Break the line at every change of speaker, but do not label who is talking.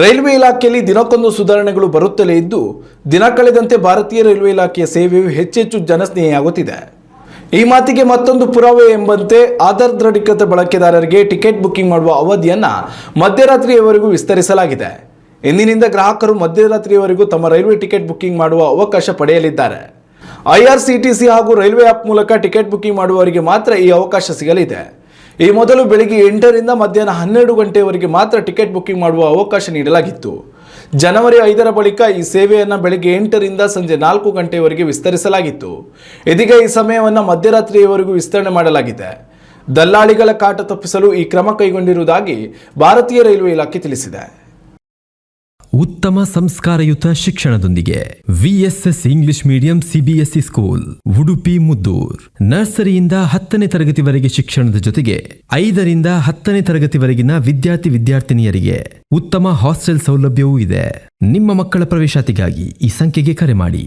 Railway ಇಲಾಖೆಯಲ್ಲಿ ದಿನಕ್ಕೊಂದು ಸುಧಾರಣೆಗಳು ಬರುತ್ತಲೇ ಇದ್ದು, ದಿನ ಕಳೆದಂತೆ ಭಾರತೀಯ ರೈಲ್ವೆ ಇಲಾಖೆಯ ಸೇವೆಯು ಹೆಚ್ಚೆಚ್ಚು ಜನಸ್ನೇಹಿಯಾಗುತ್ತಿದೆ. ಈ ಮಾತಿಗೆ ಮತ್ತೊಂದು ಪುರಾವೆ ಎಂಬಂತೆ ಆಧಾರ್ ದೃಢೀಕೃತ ಬಳಕೆದಾರರಿಗೆ ಟಿಕೆಟ್ ಬುಕಿಂಗ್ ಮಾಡುವ ಅವಧಿಯನ್ನು ಮಧ್ಯರಾತ್ರಿಯವರೆಗೂ ವಿಸ್ತರಿಸಲಾಗಿದೆ. ಇಂದಿನಿಂದ ಗ್ರಾಹಕರು ಮಧ್ಯರಾತ್ರಿಯವರೆಗೂ ತಮ್ಮ ರೈಲ್ವೆ ಟಿಕೆಟ್ ಬುಕಿಂಗ್ ಮಾಡುವ ಅವಕಾಶ ಪಡೆಯಲಿದ್ದಾರೆ. IRCTC ಹಾಗೂ ರೈಲ್ವೆ ಆ್ಯಪ್ ಮೂಲಕ ಟಿಕೆಟ್ ಬುಕಿಂಗ್ ಮಾಡುವವರಿಗೆ ಮಾತ್ರ ಈ ಅವಕಾಶ ಸಿಗಲಿದೆ. ಈ ಮೊದಲು ಬೆಳಿಗ್ಗೆ 8ರಿಂದ ಮಧ್ಯಾಹ್ನ 12 ಗಂಟೆಯವರೆಗೆ ಮಾತ್ರ ಟಿಕೆಟ್ ಬುಕಿಂಗ್ ಮಾಡುವ ಅವಕಾಶ ನೀಡಲಾಗಿತ್ತು. ಜನವರಿ 5ರ ಬಳಿಕ ಈ ಸೇವೆಯನ್ನು ಬೆಳಿಗ್ಗೆ 8ರಿಂದ ಸಂಜೆ 4 ಗಂಟೆಯವರೆಗೆ ವಿಸ್ತರಿಸಲಾಗಿತ್ತು. ಇದೀಗ ಈ ಸಮಯವನ್ನು ಮಧ್ಯರಾತ್ರಿಯವರೆಗೂ ವಿಸ್ತರಣೆ ಮಾಡಲಾಗಿದೆ. ದಲ್ಲಾಳಿಗಳ ಕಾಟ ತಪ್ಪಿಸಲು ಈ ಕ್ರಮ ಕೈಗೊಂಡಿರುವುದಾಗಿ ಭಾರತೀಯ ರೈಲ್ವೆ ಇಲಾಖೆ ತಿಳಿಸಿದೆ.
ಉತ್ತಮ ಸಂಸ್ಕಾರಯುತ ಶಿಕ್ಷಣದೊಂದಿಗೆ VSS English medium CBSE school Udupi Muddur. ನರ್ಸರಿಯಿಂದ 10ನೇ ತರಗತಿವರೆಗೆ ಶಿಕ್ಷಣದ ಜೊತೆಗೆ 5ರಿಂದ 10ನೇ ತರಗತಿವರೆಗಿನ ವಿದ್ಯಾರ್ಥಿನಿಯರಿಗೆ ಉತ್ತಮ ಹಾಸ್ಟೆಲ್ ಸೌಲಭ್ಯವೂ ಇದೆ. ನಿಮ್ಮ ಮಕ್ಕಳ ಪ್ರವೇಶಾತಿಗಾಗಿ ಈ ಸಂಖ್ಯೆಗೆ ಕರೆ ಮಾಡಿ.